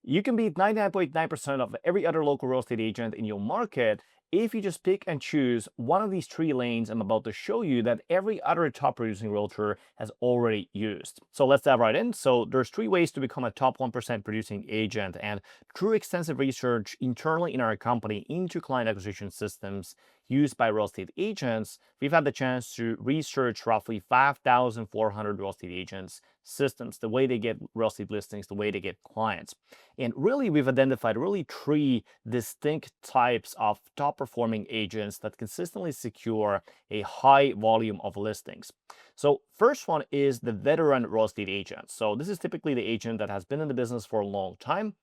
You can beat 99.9% of every other local real estate agent in your market if you just pick and choose one of these three lanes I'm about to show you that every other top producing realtor has already used. So let's dive right in. So there's three ways to become a top 1% producing agent, and through extensive research internally in our company into client acquisition systems used by real estate agents, we've had the chance to research roughly 5,400 real estate agents systems, the way they get real estate listings, the way they get clients. And really, we've identified really three distinct types of top performing agents that consistently secure a high volume of listings. So, first one is the veteran real estate agent. So, this is typically the agent that has been in the business for a long time,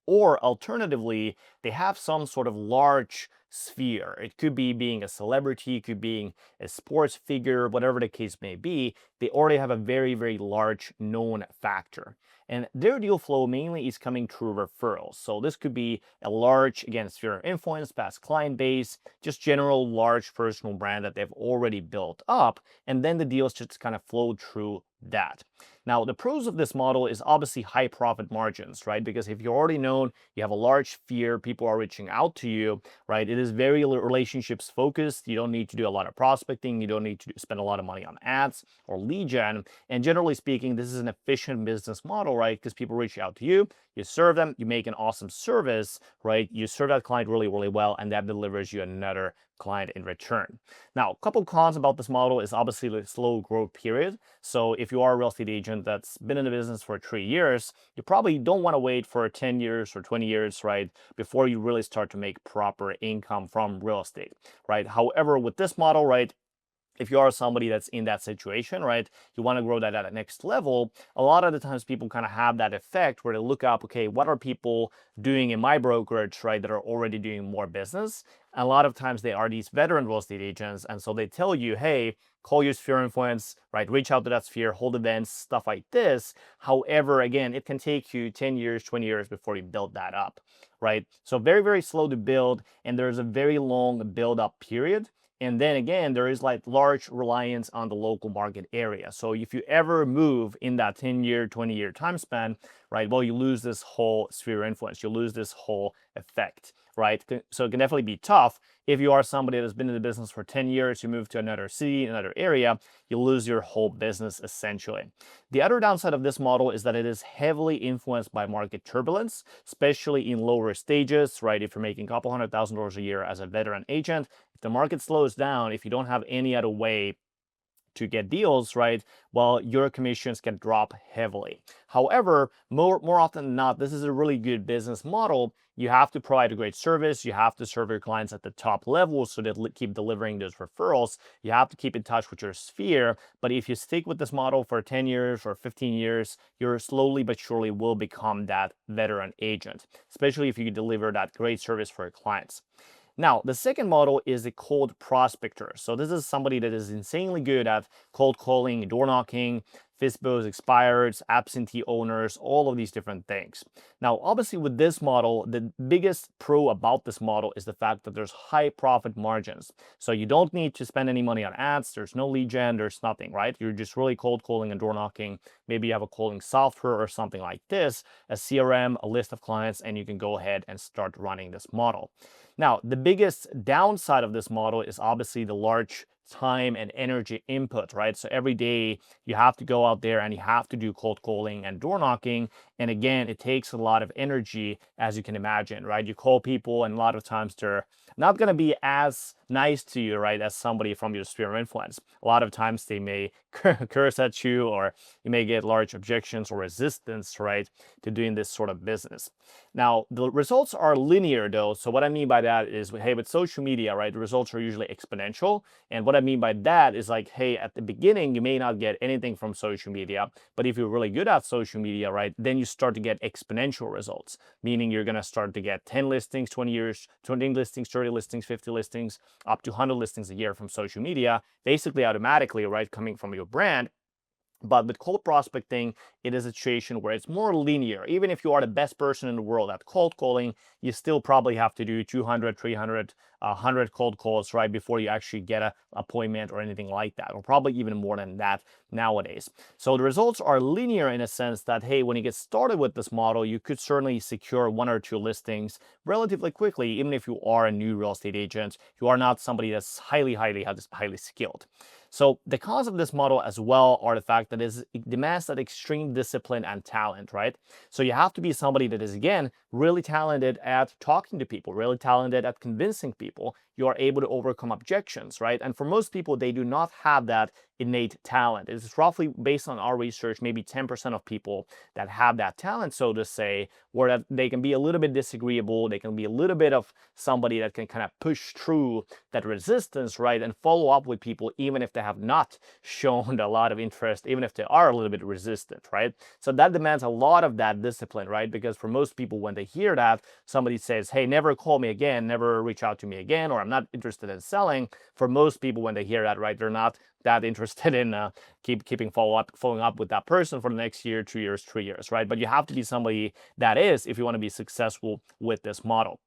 or alternatively, they have some sort of large sphere. It could be being a celebrity, it could be a sports figure, whatever the case may be. They already have a very, very large known factor. And their deal flow mainly is coming through referrals. So this could be a large, again, sphere of influence, past client base, just general large personal brand that they've already built up. And then the deals just kind of flow through that. Now, the pros of this model is obviously high profit margins, right? Because if you're already known, you have a large sphere, people are reaching out to you, right? It is very relationships focused. You don't need to do a lot of prospecting. You don't need to spend a lot of money on ads or lead gen. And generally speaking, this is an efficient business model, right? Because people reach out to you, you serve them, you make an awesome service, right? You serve that client really, really well, and that delivers you another client in return. Now, a couple cons about this model is obviously the slow growth period. So if you are a real estate agent that's been in the business for 3 years, you probably don't want to wait for 10 years or 20 years, right, before you really start to make proper income from real estate, right? However, with this model, right, if you are somebody that's in that situation, right, you want to grow that at a next level, a lot of the times people kind of have that effect where they look up, okay, what are people doing in my brokerage, right, that are already doing more business? And a lot of times they are these veteran real estate agents. And so they tell you, hey, call your sphere of influence, right, reach out to that sphere, hold events, stuff like this. However, again, it can take you 10 years, 20 years before you build that up, right? So very, very slow to build. And there's a very long build up period. And then again, there is like large reliance on the local market area. So if you ever move in that 10-year, 20-year time span, right, well, you lose this whole sphere of influence. You lose this whole effect, right? So it can definitely be tough. If you are somebody that's been in the business for 10 years, you move to another city, another area, you lose your whole business essentially. The other downside of this model is that it is heavily influenced by market turbulence, especially in lower stages, right? If you're making a couple $100,000 a year as a veteran agent, if the market slows down, if you don't have any other way to get deals, right, well, your commissions can drop heavily. However, more often than not, this is a really good business model. You have to provide a great service. You have to serve your clients at the top level so that they keep delivering those referrals. You have to keep in touch with your sphere. But if you stick with this model for 10 years or 15 years, you're slowly but surely will become that veteran agent, especially if you deliver that great service for your clients. Now, the second model is a cold prospector. So this is somebody that is insanely good at cold calling, door knocking, FISBOs, expireds, absentee owners, all of these different things. Now, obviously with this model, the biggest pro about this model is the fact that there's high profit margins. So you don't need to spend any money on ads. There's no lead gen, there's nothing, right? You're just really cold calling and door knocking. Maybe you have a calling software or something like this, a CRM, a list of clients, and you can go ahead and start running this model. Now, the biggest downside of this model is obviously the large time and energy input, right? So every day you have to go out there and you have to do cold calling and door knocking. And again, it takes a lot of energy, as you can imagine, right? You call people, and a lot of times they're not going to be as nice to you, right, as somebody from your sphere of influence. A lot of times they may curse at you, or you may get large objections or resistance, right, to doing this sort of business. Now, the results are linear though. So what I mean by that is, hey, with social media, right, the results are usually exponential. And what I mean by that is like, hey, at the beginning, you may not get anything from social media, but if you're really good at social media, right, then you start to get exponential results, meaning you're going to start to get 10 listings, 20 years, 20 listings, 30 listings, 50 listings, up to 100 listings a year from social media, basically automatically, right, coming from your brand. But with cold prospecting, it is a situation where it's more linear. Even if you are the best person in the world at cold calling, you still probably have to do 200, 300, 100 cold calls, right, before you actually get an appointment or anything like that, or probably even more than that nowadays. So the results are linear in a sense that, hey, when you get started with this model, you could certainly secure one or two listings relatively quickly, even if you are a new real estate agent. You are not somebody that's highly skilled. So the cons of this model as well are the fact that it demands that extreme discipline and talent, right? So you have to be somebody that is, again, really talented at talking to people, really talented at convincing people. You are able to overcome objections, right? And for most people, they do not have that innate talent. It's roughly, based on our research, maybe 10% of people that have that talent, so to say, where that they can be a little bit disagreeable, they can be a little bit of somebody that can kind of push through that resistance, right, and follow up with people even if they have not shown a lot of interest, even if they are a little bit resistant, right? So that demands a lot of that discipline, right? Because for most people, when they hear that somebody says, hey, never call me again, never reach out to me again, or I'm not interested in selling, for most people, when they hear that, right, they're not that interested in following up with that person for the next year, 2 years, 3 years, right? But you have to be somebody that is, if you want to be successful with this model.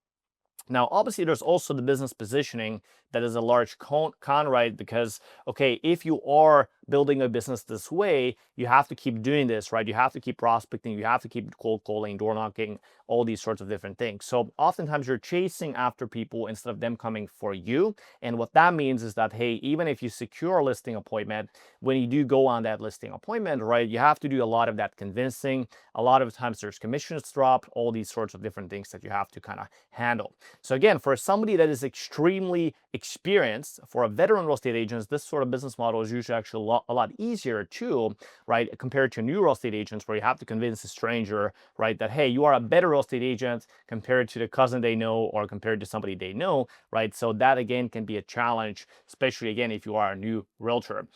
Now, obviously, there's also the business positioning that is a large con, right? Because, okay, if you are building a business this way, you have to keep doing this, right? You have to keep prospecting, you have to keep cold calling, door knocking, all these sorts of different things. So oftentimes you're chasing after people instead of them coming for you. And what that means is that, hey, even if you secure a listing appointment, when you do go on that listing appointment, right, you have to do a lot of that convincing. A lot of times there's commissions dropped, all these sorts of different things that you have to kind of handle. So again, for somebody that is extremely experienced, for a veteran real estate agent, this sort of business model is usually actually a lot easier too, right, compared to new real estate agents where you have to convince a stranger, right, that, hey, you are a better real estate agent compared to the cousin they know or compared to somebody they know, right? So that, again, can be a challenge, especially, again, if you are a new realtor.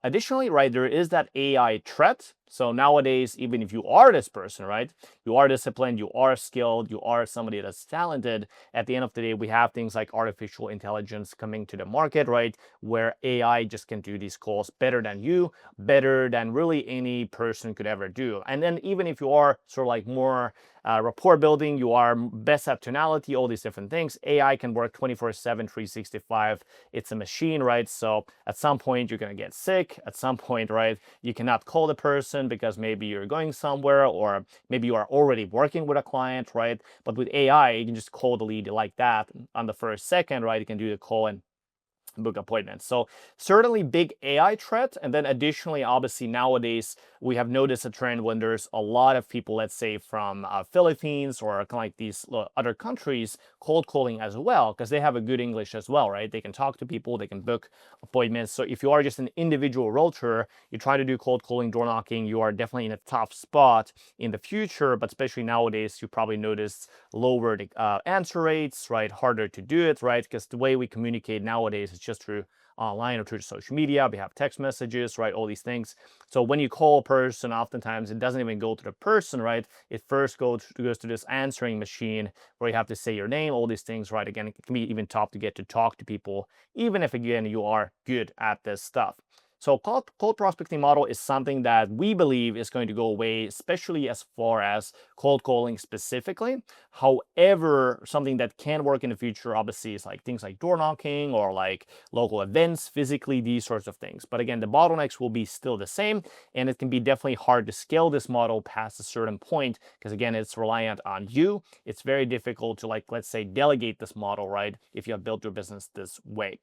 Additionally, right, there is that AI threat. So nowadays, even if you are this person, right, you are disciplined, you are skilled, you are somebody that's talented, at the end of the day, we have things like artificial intelligence coming to the market, right, where AI just can do these calls better than you, better than really any person could ever do. And then even if you are sort of like more rapport building, you are best at tonality, all these different things, AI can work 24/7, 365. It's a machine, right? So at some point, you're going to get sick. At some point, right, you cannot call the person because maybe you're going somewhere or maybe you are already working with a client, right? But with AI, you can just call the lead like that on the first second, right? You can do the call and book appointments. So certainly big AI threat. And then additionally, obviously nowadays we have noticed a trend when there's a lot of people, let's say from Philippines or kind of like these other countries, cold calling as well, because they have a good English as well, right? They can talk to people, they can book appointments. So if you are just an individual realtor, you try to do cold calling, door knocking, you are definitely in a tough spot in the future. But especially nowadays, you probably noticed lower answer rates, right? Harder to do it, right? Because the way we communicate nowadays is just through online or through social media. We have text messages, right? All these things. So when you call a person, oftentimes it doesn't even go to the person, right? It first goes to this answering machine where you have to say your name, all these things, right? Again, it can be even tough to get to talk to people, even if, again, you are good at this stuff. So cold prospecting model is something that we believe is going to go away, especially as far as cold calling specifically. However, something that can work in the future, obviously, is like things like door knocking or like local events, physically, these sorts of things. But again, the bottlenecks will be still the same, and it can be definitely hard to scale this model past a certain point because, again, it's reliant on you. It's very difficult to, like, let's say, delegate this model, right, if you have built your business this way.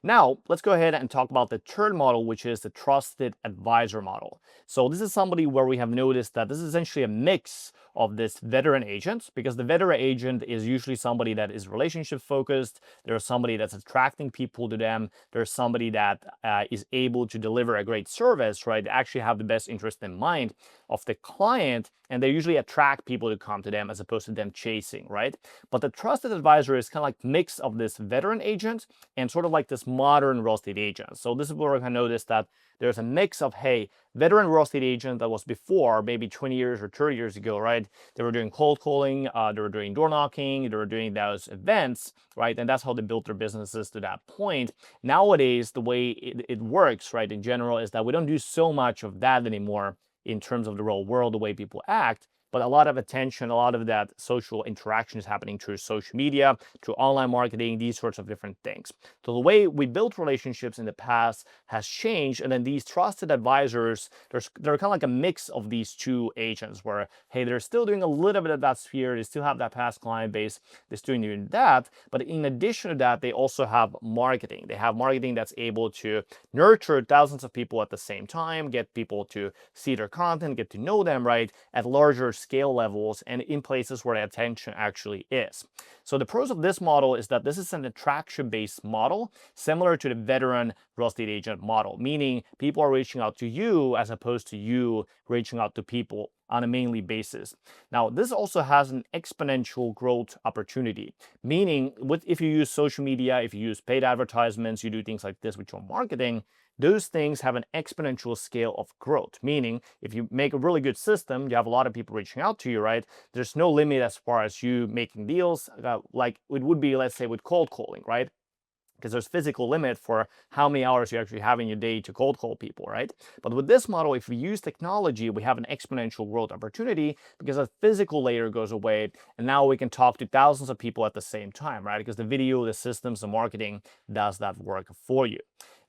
Now, let's go ahead and talk about the third model, which is the trusted advisor model. So this is somebody where we have noticed that this is essentially a mix of this veteran agent, because the veteran agent is usually somebody that is relationship focused. There's somebody that's attracting people to them. There's somebody that is able to deliver a great service, right? They actually have the best interest in mind of the client, and they usually attract people to come to them as opposed to them chasing, right? But the trusted advisor is kind of like mix of this veteran agent and sort of like this modern real estate agent. So this is where I noticed that there's a mix of, hey, veteran real estate agent that was before, maybe 20 years or 30 years ago, right? They were doing cold calling, they were doing door knocking, they were doing those events, right? And that's how they built their businesses to that point. Nowadays, the way it works, right, in general, is that we don't do so much of that anymore. in terms of the real world, the way people act. But a lot of attention, a lot of that social interaction is happening through social media, through online marketing, these sorts of different things. So the way we built relationships in the past has changed. And then these trusted advisors, they're kind of like a mix of these two agents where, hey, they're still doing a little bit of that sphere. They still have that past client base. They're still doing that. But in addition to that, they also have marketing. They have marketing that's able to nurture thousands of people at the same time, get people to see their content, get to know them, right, at larger scale levels and in places where the attention actually is. So the pros of this model is that this is an attraction-based model, similar to the veteran real estate agent model, meaning people are reaching out to you as opposed to you reaching out to people on a mainly basis. Now, this also has an exponential growth opportunity, meaning if you use social media, if you use paid advertisements, you do things like this with your marketing, those things have an exponential scale of growth. Meaning, if you make a really good system, you have a lot of people reaching out to you, right? There's no limit as far as you making deals, like it would be, let's say, with cold calling, right? Because there's physical limit for how many hours you actually have in your day to cold call people, right? But with this model, if we use technology, we have an exponential growth opportunity because the physical layer goes away, and now we can talk to thousands of people at the same time, right? Because the video, the systems, the marketing does that work for you.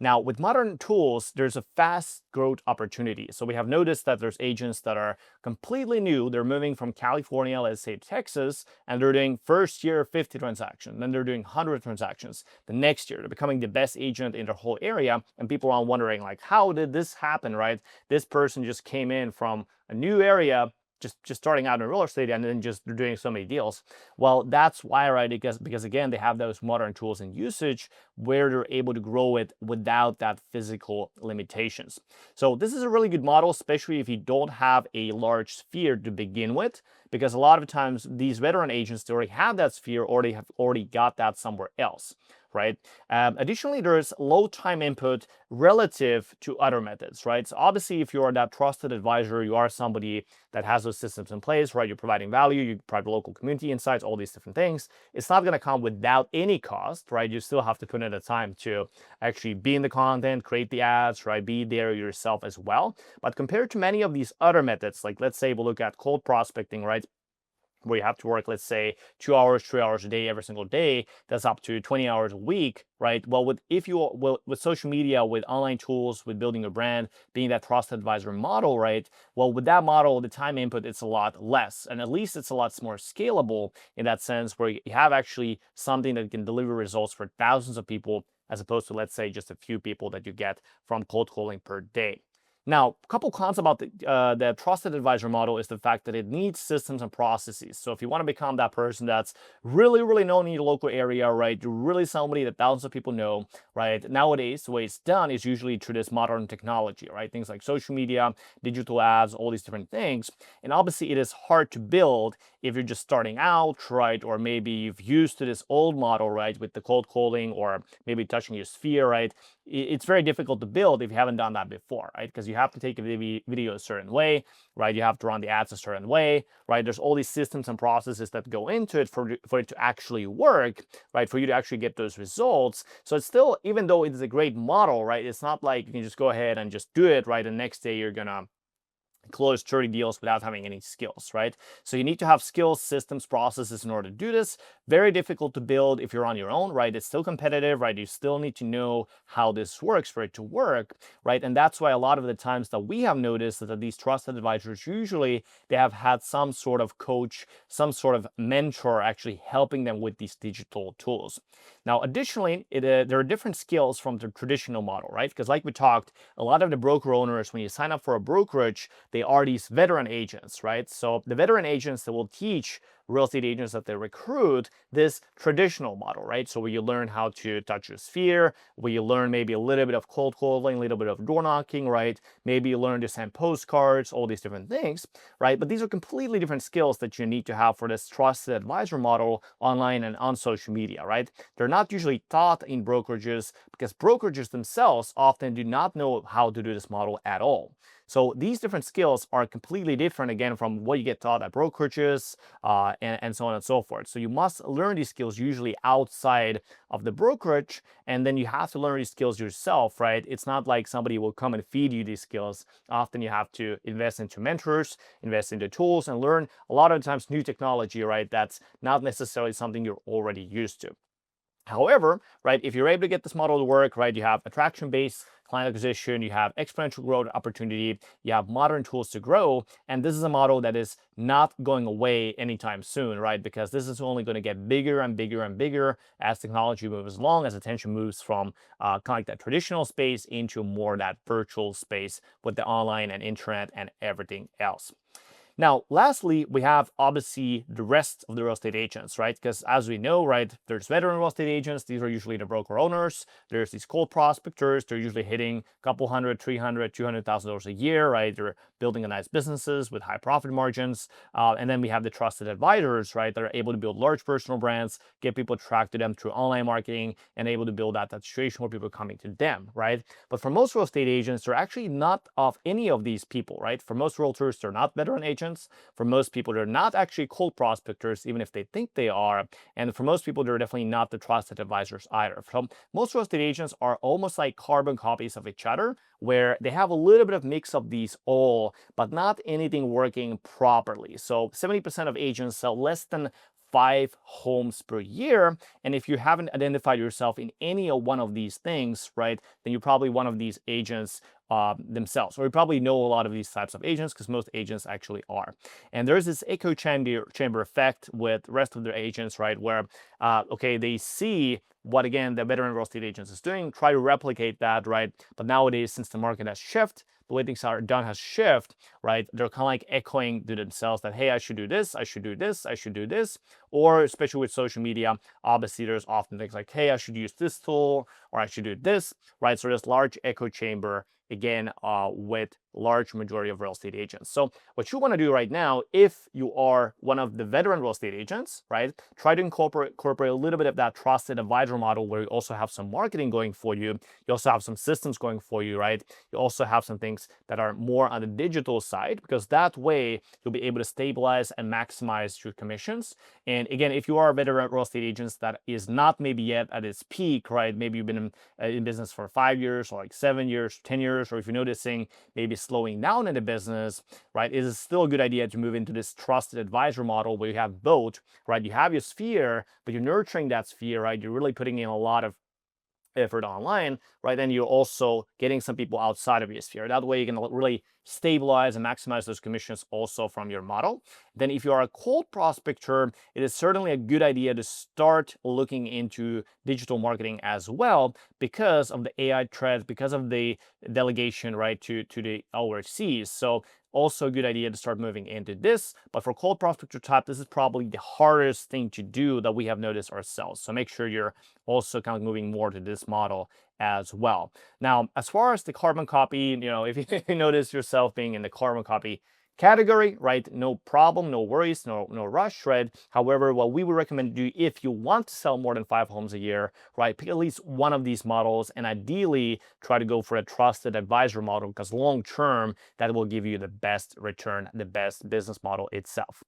Now, with modern tools, there's a fast growth opportunity. So we have noticed that there's agents that are completely new. They're moving from California, let's say Texas, and they're doing first year 50 transactions. Then they're doing 100 transactions. The next year, they're becoming the best agent in their whole area. And people are wondering, like, how did this happen, right? This person just came in from a new area, just starting out in real estate, and then just doing so many deals. Well, that's why, right? Because again, they have those modern tools and usage where they're able to grow it without that physical limitations. So this is a really good model, especially if you don't have a large sphere to begin with, because a lot of times these veteran agents, they already have that sphere, or they have already got that somewhere else, right? Additionally, there's low time input relative to other methods, right? So obviously, if you're that trusted advisor, you are somebody that has those systems in place, right? You're providing value, you provide local community insights, all these different things. It's not going to come without any cost, right? You still have to put in the time to actually be in the content, create the ads, right? Be there yourself as well. But compared to many of these other methods, like let's say we'll look at cold prospecting, right? Where you have to work, let's say, 2 hours, 3 hours a day every single day, that's up to 20 hours a week, right? Well, with social media, with online tools, with building a brand, being that trusted advisor model, right? Well, with that model, the time input, it's a lot less, and at least it's a lot more scalable in that sense, where you have actually something that can deliver results for thousands of people, as opposed to, let's say, just a few people that you get from cold calling per day. Now, a couple cons about the trusted advisor model is the fact that it needs systems and processes. So if you want to become that person that's really, really known in your local area, right? You're really somebody that thousands of people know, right? Nowadays, the way it's done is usually through this modern technology, right? Things like social media, digital ads, all these different things. And obviously, it is hard to build if you're just starting out, right? Or maybe you've used to this old model, right? With the cold calling, or maybe touching your sphere, right? It's very difficult to build if you haven't done that before, right? Because you have to take a video a certain way, right? You have to run the ads a certain way, right? There's all these systems and processes that go into it for it to actually work, right? For you to actually get those results. So it's still, even though it's a great model, right? It's not like you can just go ahead and just do it, right? And next day you're gonna close 30 deals without having any skills, right? So you need to have skills, systems, processes in order to do this. Very difficult to build if you're on your own, right? It's still competitive, right? You still need to know how this works for it to work, right? And that's why a lot of the times that we have noticed that these trusted advisors, usually they have had some sort of coach, some sort of mentor actually helping them with these digital tools. Now, additionally, there are different skills from the traditional model, right? Because like we talked, a lot of the broker owners, when you sign up for a brokerage, they are these veteran agents, right? So the veteran agents that will teach real estate agents that they recruit this traditional model, right? So where you learn how to touch your sphere, where you learn maybe a little bit of cold calling, a little bit of door knocking, right? Maybe you learn to send postcards, all these different things, right? But these are completely different skills that you need to have for this trusted advisor model online and on social media, right? They're not usually taught in brokerages because brokerages themselves often do not know how to do this model at all. So these different skills are completely different again from what you get taught at brokerages and so on and so forth. So you must learn these skills usually outside of the brokerage, and then you have to learn these skills yourself, right? It's not like somebody will come and feed you these skills. Often you have to invest into mentors, invest into tools, and learn a lot of times new technology, right? That's not necessarily something you're already used to. However, right, if you're able to get this model to work, right, you have attraction-based client acquisition, you have exponential growth opportunity, you have modern tools to grow, and this is a model that is not going away anytime soon, right? Because this is only going to get bigger and bigger and bigger as technology moves along, as attention moves from kind of like that traditional space into more that virtual space with the online and internet and everything else. Now, lastly, we have obviously the rest of the real estate agents, right? Because as we know, right, there's veteran real estate agents. These are usually the broker owners. There's these cold prospectors. They're usually hitting a couple hundred, 300, $200,000 a year, right? They're building a nice businesses with high profit margins. And then we have the trusted advisors, right? That are able to build large personal brands, get people attracted to them through online marketing, and able to build out that situation where people are coming to them, right? But for most real estate agents, they're actually not of any of these people, right? For most realtors, they're not veteran agents. For most people, they're not actually cold prospectors, even if they think they are. And for most people, they're definitely not the trusted advisors either. So most real estate agents are almost like carbon copies of each other, where they have a little bit of mix of these all, but not anything working properly. So 70% of agents sell less than 5 homes per year. And if you haven't identified yourself in any of one of these things, right, then you're probably one of these agents themselves, or you probably know a lot of these types of agents because most agents actually are. And there's this echo chamber effect with the rest of their agents, right, where okay, they see what again the veteran real estate agents is doing, try to replicate that, right? But nowadays, since the market has shifted, the way things are done has shifted, right? They're kind of like echoing to themselves that, hey, I should do this, I should do this, I should do this. Or especially with social media, obviously there's often things like, hey, I should use this tool, or I should do this, right? So there's large echo chamber again with large majority of real estate agents. So what you want to do right now, if you are one of the veteran real estate agents, right, try to incorporate a little bit of that trusted advisor model where you also have some marketing going for you. You also have some systems going for you, right? You also have some things that are more on the digital side, because that way you'll be able to stabilize and maximize your commissions. And again, if you are a veteran real estate agent that is not maybe yet at its peak, right? Maybe you've been in business for 5 years or like 7 years, 10 years, or if you're noticing maybe slowing down in the business, right, it is still a good idea to move into this trusted advisor model where you have both, right? You have your sphere, but you're nurturing that sphere, right? You're really putting in a lot of effort online, right? Then you're also getting some people outside of your sphere. That way you can really stabilize and maximize those commissions also from your model. Then if you are a cold prospector, it is certainly a good idea to start looking into digital marketing as well because of the AI trends, because of the delegation, right, to the overseas. So also a good idea to start moving into this. But for cold prospector type, this is probably the hardest thing to do that we have noticed ourselves. So make sure you're also kind of moving more to this model as well. Now, as far as the carbon copy, if you notice yourself being in the carbon copy category, right? No problem, no worries, no rush, right? However, what we would recommend to do if you want to sell more than 5 homes a year, right? Pick at least one of these models and ideally try to go for a trusted advisor model because long term, that will give you the best return, the best business model itself.